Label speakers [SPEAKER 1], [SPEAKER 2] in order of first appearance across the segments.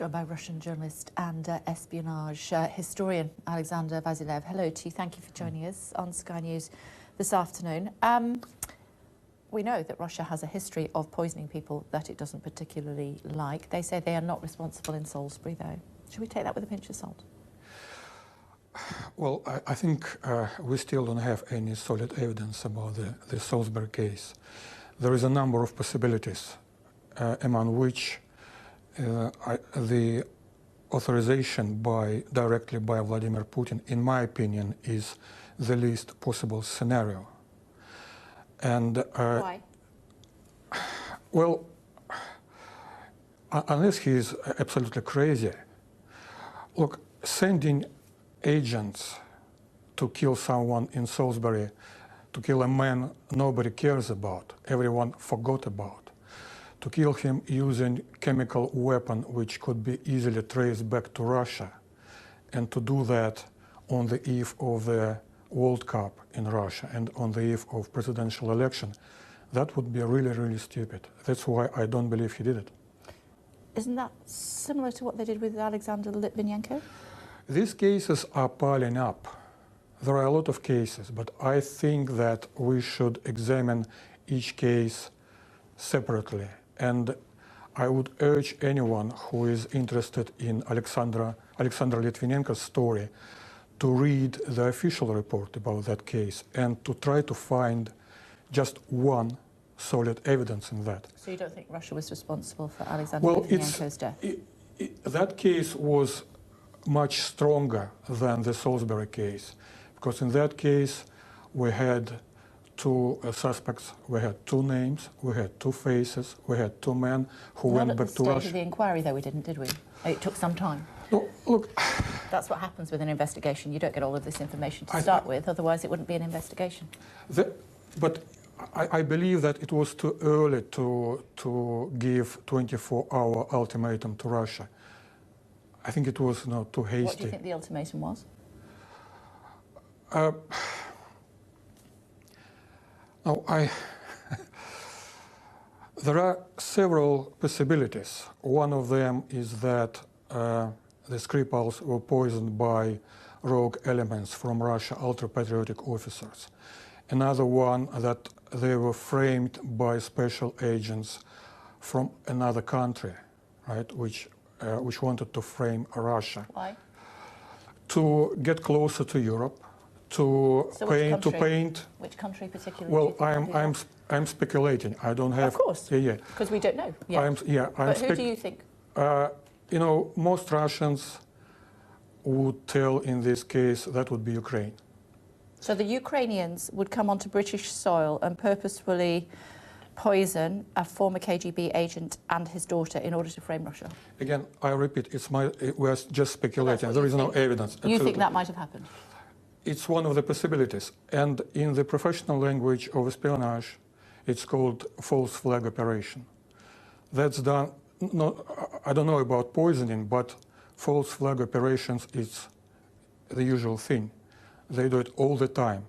[SPEAKER 1] joined by Russian journalist and espionage historian Alexander Vassiliev. Hello to you. Thank you for joining us on Sky News this afternoon. We know that Russia has a history of poisoning people that it doesn't particularly like. They say they are not responsible in Salisbury, though. Should we take that with a pinch of salt?
[SPEAKER 2] Well, I think we still don't have any solid evidence about the Salisbury case. There is a number of possibilities, among which the authorization directly by Vladimir Putin, in my opinion, is the least possible scenario. And
[SPEAKER 1] why?
[SPEAKER 2] Well, unless he is absolutely crazy. Look, sending agents to kill someone in Salisbury, to kill a man nobody cares about, everyone forgot about, to kill him using chemical weapon which could be easily traced back to Russia, and to do that on the eve of the World Cup in Russia and on the eve of presidential election, that would be really, really stupid. That's why I don't believe he did it.
[SPEAKER 1] Isn't that similar to what they did with Alexander Litvinenko?
[SPEAKER 2] These cases are piling up. There are a lot of cases, but I think that we should examine each case separately. And I would urge anyone who is interested in Alexander Litvinenko's story to read the official report about that case and to try to find just one solid evidence in that.
[SPEAKER 1] So you don't think Russia was responsible for Alexander Litvinenko's death?
[SPEAKER 2] That case was much stronger than the Salisbury case, because in that case we had two suspects, we had two names, we had two faces, we had two men who went back to Russia.
[SPEAKER 1] Not at the stage of the inquiry, though, we didn't, did we? It took some time.
[SPEAKER 2] No, look,
[SPEAKER 1] that's what happens with an investigation. You don't get all of this information to start with, otherwise it wouldn't be an investigation.
[SPEAKER 2] But I believe that it was too early to give 24-hour ultimatum to Russia. I think it was too hasty.
[SPEAKER 1] What do you think the ultimatum was?
[SPEAKER 2] There are several possibilities. One of them is that the Skripals were poisoned by rogue elements from Russia, ultra-patriotic officers. Another one that they were framed by special agents from another country, right, which wanted to frame Russia.
[SPEAKER 1] Why?
[SPEAKER 2] To get closer to Europe, to paint.
[SPEAKER 1] Which country particularly?
[SPEAKER 2] Well, I'm speculating. I don't have.
[SPEAKER 1] Of course.
[SPEAKER 2] Yeah.
[SPEAKER 1] Because we don't know. Yeah. But who do you think?
[SPEAKER 2] You know, most Russians would tell in this case that would be Ukraine.
[SPEAKER 1] So the Ukrainians would come onto British soil and purposefully poison a former KGB agent and his daughter in order to frame Russia? Again,
[SPEAKER 2] I repeat, we're just speculating. So there is no evidence.
[SPEAKER 1] You think that might have happened?
[SPEAKER 2] It's one of the possibilities. And in the professional language of espionage, it's called false flag operation. That's done, I don't know about poisoning, but false flag operations is the usual thing. They do it all the time.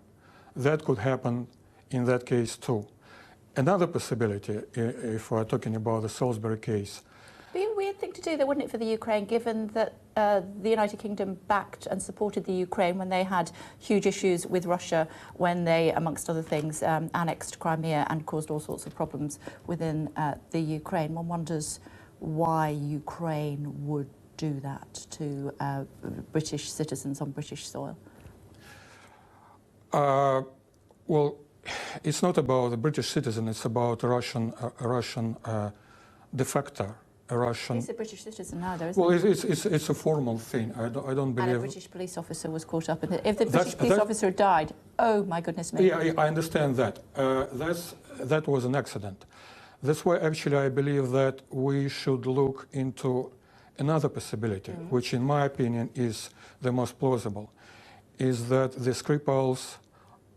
[SPEAKER 2] That could happen in that case too. Another possibility, if we're talking about the Salisbury case.
[SPEAKER 1] It'd be a weird thing to do, though, wouldn't it, for the Ukraine, given that the United Kingdom backed and supported the Ukraine when they had huge issues with Russia, when they, amongst other things, annexed Crimea and caused all sorts of problems within the Ukraine. One wonders why Ukraine would do that to British citizens on British soil.
[SPEAKER 2] Well, it's not about the British citizen, it's about a Russian defector.
[SPEAKER 1] He's a British citizen now, though, isn't
[SPEAKER 2] he?
[SPEAKER 1] Well,
[SPEAKER 2] it's a formal thing. I don't believe...
[SPEAKER 1] And a British police officer was caught up in it. If the British police officer died, oh my goodness me.
[SPEAKER 2] Yeah, I understand that. That was an accident. That's why actually I believe that we should look into another possibility, which in my opinion is the most plausible, is that the Skripals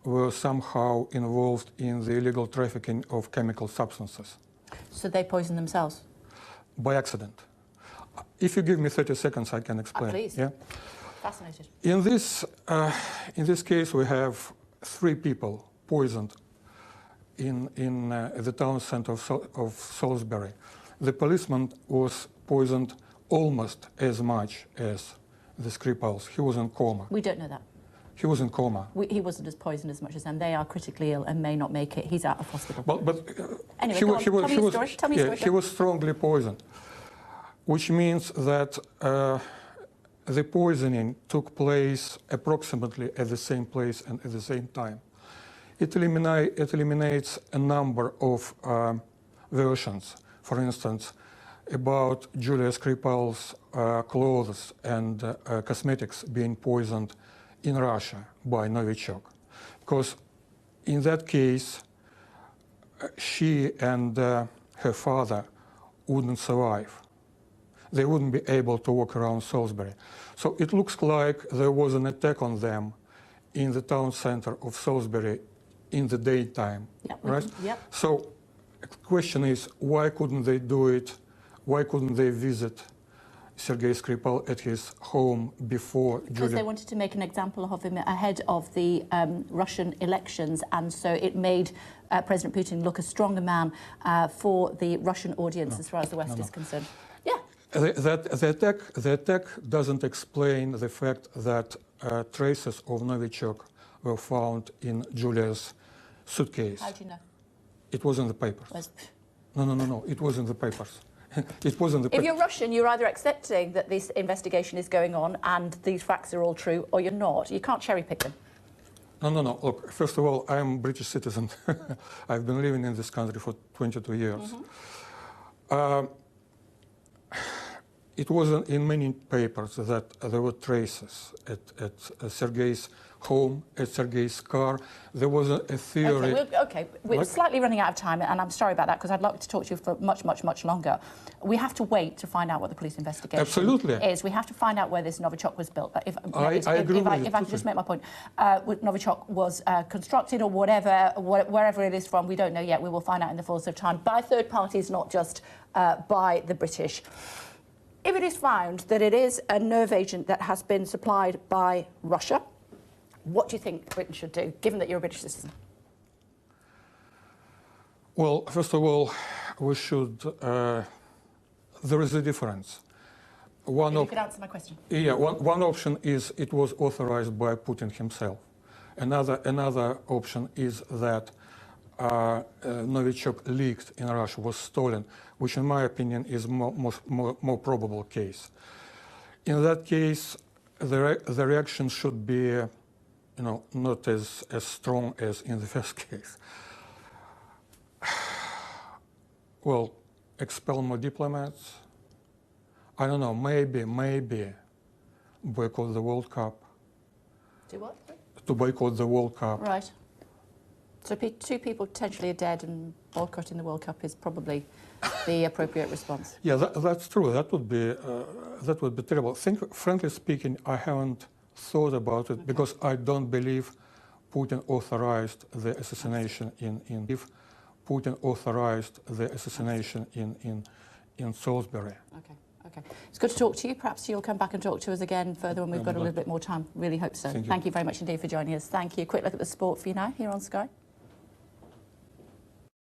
[SPEAKER 2] were somehow involved in the illegal trafficking of chemical substances.
[SPEAKER 1] So they poisoned themselves?
[SPEAKER 2] By accident. If you give me 30 seconds, I can explain.
[SPEAKER 1] Please.
[SPEAKER 2] Yeah?
[SPEAKER 1] Fascinated.
[SPEAKER 2] In this case, we have 3 people poisoned in the town center of Salisbury. The policeman was poisoned almost as much as the Skripals. He was in coma.
[SPEAKER 1] We don't know that.
[SPEAKER 2] He was in coma.
[SPEAKER 1] He wasn't as poisoned as much as them. They are critically ill and may not make it. He's out of hospital.
[SPEAKER 2] But
[SPEAKER 1] Anyway,
[SPEAKER 2] he
[SPEAKER 1] go
[SPEAKER 2] was,
[SPEAKER 1] on.
[SPEAKER 2] he was,
[SPEAKER 1] Tell me
[SPEAKER 2] he
[SPEAKER 1] your
[SPEAKER 2] was,
[SPEAKER 1] story. Tell me your
[SPEAKER 2] yeah,
[SPEAKER 1] story.
[SPEAKER 2] he was strongly poisoned, which means that the poisoning took place approximately at the same place and at the same time. It eliminates a number of versions. For instance, about Julia Skripal's clothes and cosmetics being poisoned in Russia by Novichok. Because in that case, she and her father wouldn't survive. They wouldn't be able to walk around Salisbury. So it looks like there was an attack on them in the town center of Salisbury in the daytime,
[SPEAKER 1] Yep.
[SPEAKER 2] right?
[SPEAKER 1] Yep.
[SPEAKER 2] So the question is, why couldn't they do it? Why couldn't they visit Sergei Skripal at his home before
[SPEAKER 1] Because
[SPEAKER 2] Julia?
[SPEAKER 1] they wanted to make an example of him ahead of the Russian elections, and so it made President Putin look a stronger man for the Russian audience as far as the West is concerned. Yeah.
[SPEAKER 2] The attack doesn't explain the fact that traces of Novichok were found in Julia's suitcase.
[SPEAKER 1] How do you know?
[SPEAKER 2] It was in the papers. No. It was in the papers. It was in the
[SPEAKER 1] If
[SPEAKER 2] papers.
[SPEAKER 1] you're Russian, you're either accepting that this investigation is going on and these facts are all true, or you're not. You can't cherry pick them.
[SPEAKER 2] No. Look, first of all, I'm a British citizen. I've been living in this country for 22 years. It was in many papers that there were traces at Sergei's home, at Sergei's car. There was a theory.
[SPEAKER 1] We're slightly running out of time, and I'm sorry about that because I'd like to talk to you for much longer. We have to wait to find out what the police investigation is. We have to find out where this Novichok was built. If I can just make my point, Novichok was constructed or wherever it is from, we don't know yet. We will find out in the fullness of time by third parties, not just by the British. If it is found that it is a nerve agent that has been supplied by Russia, what do you think Britain should do, given that you're a British citizen?
[SPEAKER 2] Well, first of all, we should. There is a difference.
[SPEAKER 1] You could answer my question.
[SPEAKER 2] Yeah, one option is it was authorized by Putin himself. Another option is that Novichok leaked in Russia, was stolen, which in my opinion is more probable case. In that case, the reaction should be, not as strong as in the first case. Well, expel more diplomats. I don't know, maybe boycott the World Cup.
[SPEAKER 1] Do what?
[SPEAKER 2] To boycott the World Cup.
[SPEAKER 1] Right. So two people potentially are dead, and boycotting the World Cup is probably the appropriate response.
[SPEAKER 2] Yeah, that's true. That would be terrible. Frankly speaking, I haven't thought about it because I don't believe Putin authorized the assassination in Salisbury.
[SPEAKER 1] Okay. It's good to talk to you. Perhaps you'll come back and talk to us again further when we've got a little bit more time. Really hope so. Thank you very much indeed for joining us. Thank you. Quick look at the sport for you now here on Sky.